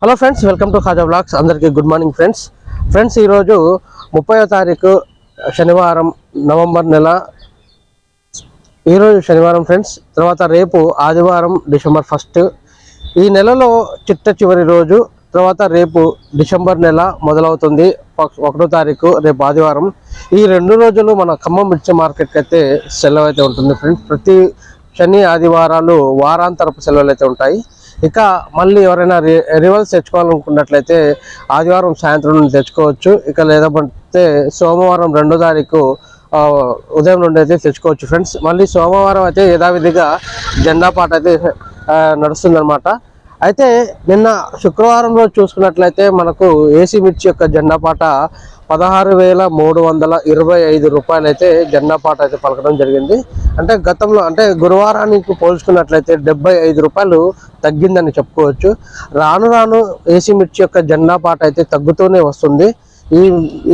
Hello friends, welcome to Khaja blogs. అందరికీ good morning friends ఈరోజు 30వ తారీఖు శనివారం, నవంబర్ నెల. ఈరోజు శనివారం ఫ్రెండ్స్. తర్వాత రేపు ఆదివారం, డిసెంబర్ 1. ఈ నెలలో చిట్ట చివరి రోజు. తర్వాత రేపు డిసెంబర్ నెల మొదలవుతుంది 1వ తారీఖు, రేపు ఆదివారం. ఈ 2 రోజులు మన ఖమ్మం మిర్చి మార్కెట్కి అయితే సెలవు అయితే ఉంటుంది ఫ్రెండ్స్. ప్రతి శని ఆదివారాలు వారాంతరపు సెలవులు అయితే ఉంటాయి. ఇక మళ్ళీ ఎవరైనా రివల్స్ తెచ్చుకోవాలనుకున్నట్లయితే ఆదివారం సాయంత్రం నుండి తెచ్చుకోవచ్చు. ఇక లేదంటే సోమవారం 2వ తారీఖు ఉదయం నుండి అయితే తెచ్చుకోవచ్చు ఫ్రెండ్స్. మళ్ళీ సోమవారం అయితే యథావిధిగా జెండా పాట అయితే నడుస్తుందన్నమాట. అయితే నిన్న శుక్రవారం రోజు చూసుకున్నట్లయితే మనకు ఏసీ మిర్చి యొక్క జెండా పాట 16,325 రూపాయలు అయితే జెండా పాట అయితే పలకడం జరిగింది. అంటే గతంలో అంటే గురువారానికి పోల్చుకున్నట్లయితే 75 రూపాయలు తగ్గిందని చెప్పుకోవచ్చు. రాను రాను ఏసీ మిర్చి యొక్క జెండా పాట అయితే తగ్గుతూనే వస్తుంది.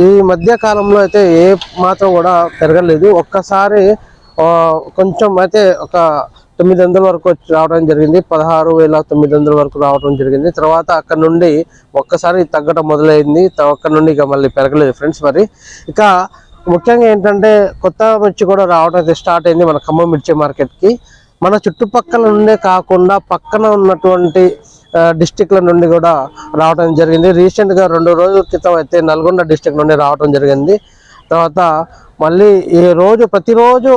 ఈ మధ్య కాలంలో అయితే ఏ మాత్రం కూడా పెరగలేదు. ఒక్కసారి కొంచెం అయితే ఒక 900 వరకు రావడం జరిగింది. 16,900 వరకు రావడం జరిగింది. తర్వాత అక్కడ నుండి ఒక్కసారి తగ్గడం మొదలైంది. అక్కడ నుండి ఇక మళ్ళీ పెరగలేదు ఫ్రెండ్స్. మరి ఇక ముఖ్యంగా ఏంటంటే కొత్త మిర్చి కూడా రావడం అయితే స్టార్ట్ అయింది మన ఖమ్మం మిర్చి మార్కెట్కి. మన చుట్టుపక్కల నుండే కాకుండా పక్కన ఉన్నటువంటి డిస్టిక్ల నుండి కూడా రావడం జరిగింది. రీసెంట్గా 2 రోజుల క్రితం అయితే నల్గొండ డిస్టిక్ నుండి రావడం జరిగింది. తర్వాత మళ్ళీ ఈ రోజు ప్రతిరోజు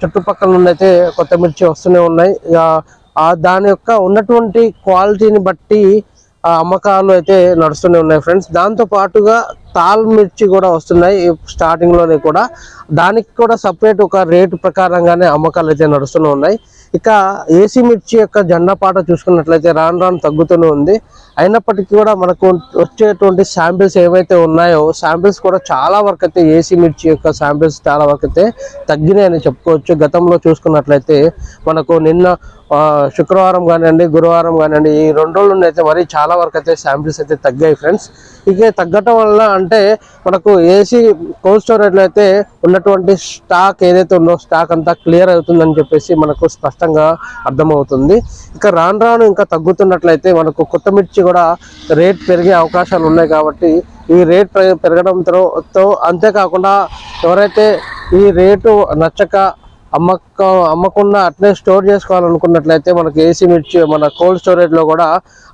చుట్టుపక్కల నుండి అయితే కొత్త మిర్చి వస్తూనే ఉన్నాయి. దాని యొక్క ఉన్నటువంటి క్వాలిటీని బట్టి అమ్మకాలు అయితే నడుస్తూనే ఉన్నాయి ఫ్రెండ్స్. దాంతో పాటుగా తాల్ మిర్చి కూడా వస్తున్నాయి స్టార్టింగ్ లోనే కూడా. దానికి కూడా సపరేట్ ఒక రేటు ప్రకారంగానే అమ్మకాలు అయితే నడుస్తూనే ఉన్నాయి. ఇక ఏసీ మిర్చి యొక్క జెండా పాట చూసుకున్నట్లయితే రాను రాను తగ్గుతూనే ఉంది. అయినప్పటికీ కూడా మనకు వచ్చేటువంటి శాంపిల్స్ ఏవైతే ఉన్నాయో శాంపిల్స్ కూడా చాలా వరకు అయితే ఏసీ మిర్చి యొక్క శాంపిల్స్ చాలా వరకు అయితే తగ్గినాయని చెప్పుకోవచ్చు. గతంలో చూసుకున్నట్లయితే మనకు నిన్న శుక్రవారం కానివ్వండి, గురువారం కానివ్వండి, ఈ 2 రోజుల నుండి అయితే మరి చాలా వరకు అయితే శాంపిల్స్ అయితే తగ్గాయి ఫ్రెండ్స్. ఇక తగ్గటం వల్ల అంటే మనకు ఏసీ కోల్డ్ స్టోరేజ్లో అయితే ఉన్నటువంటి స్టాక్ ఏదైతే ఉందో స్టాక్ అంతా క్లియర్ అవుతుందని చెప్పేసి మనకు స్పష్టంగా అర్థమవుతుంది. ఇక రాను రాను ఇంకా తగ్గుతున్నట్లయితే మనకు కొత్త మిర్చి కూడా రేట్ పెరిగే అవకాశాలు ఉన్నాయి. కాబట్టి ఈ రేట్ పెరగడంతో అంతేకాకుండా ఎవరైతే ఈ రేటు నచ్చక అమ్మకుండా అట్లే స్టోర్ చేసుకోవాలనుకున్నట్లయితే మనకి ఏసీ మిర్చి మన కోల్డ్ స్టోరేజ్లో కూడా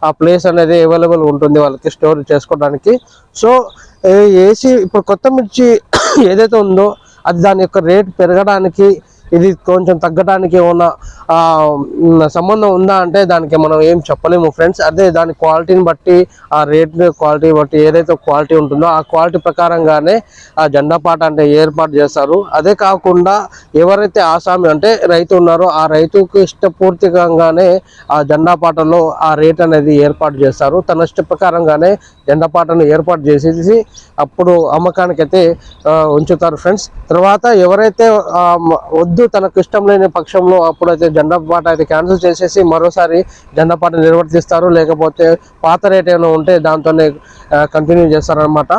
ఆ ప్లేస్ అనేది అవైలబుల్ ఉంటుంది వాళ్ళకి స్టోర్ చేసుకోవడానికి. సో ఏసీ ఇప్పుడు కొత్త మిర్చి ఏదైతే ఉందో అది దాని యొక్క రేట్ పెరగడానికి ఇది కొంచెం తగ్గడానికి ఏమన్నా సంబంధం ఉందా అంటే దానికి మనం ఏం చెప్పలేము ఫ్రెండ్స్. అదే దాని క్వాలిటీని బట్టి ఆ రేట్ క్వాలిటీ బట్టి ఏదైతే క్వాలిటీ ఉంటుందో ఆ క్వాలిటీ ప్రకారంగానే ఆ జెండా పాట అంటే ఏర్పాటు చేస్తారు. అదే కాకుండా ఎవరైతే ఆసామి అంటే రైతు ఉన్నారో ఆ రైతుకు ఇష్టపూర్తికంగానే ఆ జెండా పాటలో ఆ రేట్ అనేది ఏర్పాటు చేస్తారు. తన ఇష్ట ప్రకారంగానే జెండా పాటను ఏర్పాటు చేసేసి అప్పుడు అమ్మకానికి అయితే ఉంచుతారు ఫ్రెండ్స్. తర్వాత ఎవరైతే వద్దు తనకు ఇష్టం లేని పక్షంలో అప్పుడైతే జెండా పాట అయితే క్యాన్సిల్ చేసేసి మరోసారి జెండా పాట నిర్వర్తిస్తారు. లేకపోతే పాత రేట్ ఏమైనా ఉంటే దాంతోనే కంటిన్యూ చేస్తారనమాట.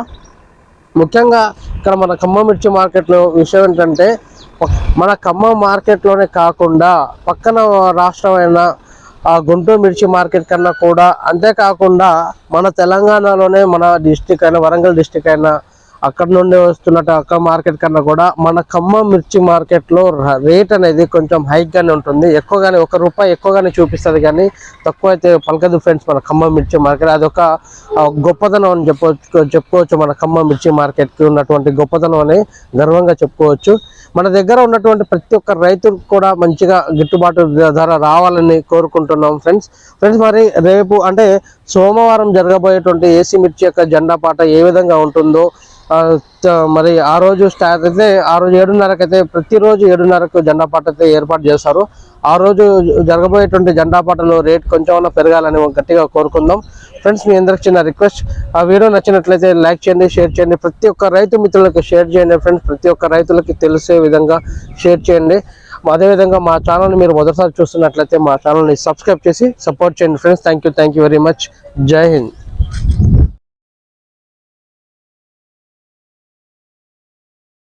ముఖ్యంగా ఇక్కడ మన ఖమ్మం మిర్చి మార్కెట్లో విషయం ఏంటంటే మన ఖమ్మం మార్కెట్లోనే కాకుండా పక్కన రాష్ట్రమైన గుంటూరు మిర్చి మార్కెట్ కన్నా కూడా, అంతేకాకుండా మన తెలంగాణలోనే మన డిస్టిక్ అయినా వరంగల్ డిస్టిక్ అయినా అక్కడ నుండి వస్తున్నట్టు అక్కడ మార్కెట్ కన్నా కూడా మన ఖమ్మం మిర్చి మార్కెట్లో రేట్ అనేది కొంచెం హైక్గానే ఉంటుంది. ఎక్కువగానే ₹1 ఎక్కువగానే చూపిస్తుంది కానీ తక్కువ అయితే పలకదు ఫ్రెండ్స్ మన ఖమ్మం మిర్చి మార్కెట్. అదొక గొప్పతనం అని చెప్పుకోవచ్చు. మన ఖమ్మం మిర్చి మార్కెట్కి ఉన్నటువంటి గొప్పతనం అని గర్వంగా చెప్పుకోవచ్చు. మన దగ్గర ఉన్నటువంటి ప్రతి ఒక్క రైతుకు కూడా మంచిగా గిట్టుబాటు ధర రావాలని కోరుకుంటున్నాం ఫ్రెండ్స్. మరి రేపు అంటే సోమవారం జరగబోయేటువంటి ఏసీ మిర్చి యొక్క జెండా పాట ఏ విధంగా ఉంటుందో మరి ఆ రోజు స్టార్ట్ అయితే ఆ రోజు 7:30కి అయితే ప్రతిరోజు 7:30కు జెండా పాట అయితే ఏర్పాటు చేస్తారు. ఆ రోజు జరగబోయేటువంటి జెండా పాటలో రేట్ కొంచెం పెరగాలని గట్టిగా కోరుకుందాం ఫ్రెండ్స్. మీ అందరికి చిన్న రిక్వెస్ట్, ఆ వీడియో నచ్చినట్లయితే లైక్ చేయండి, షేర్ చేయండి. ప్రతి ఒక్క రైతు మిత్రులకు షేర్ చేయండి ఫ్రెండ్స్. ప్రతి ఒక్క రైతులకి తెలిసే విధంగా షేర్ చేయండి. అదేవిధంగా మా ఛానల్ని మీరు మొదటిసారి చూస్తున్నట్లయితే మా ఛానల్ని సబ్స్క్రైబ్ చేసి సపోర్ట్ చేయండి friends. Thank you very much. జై హింద్.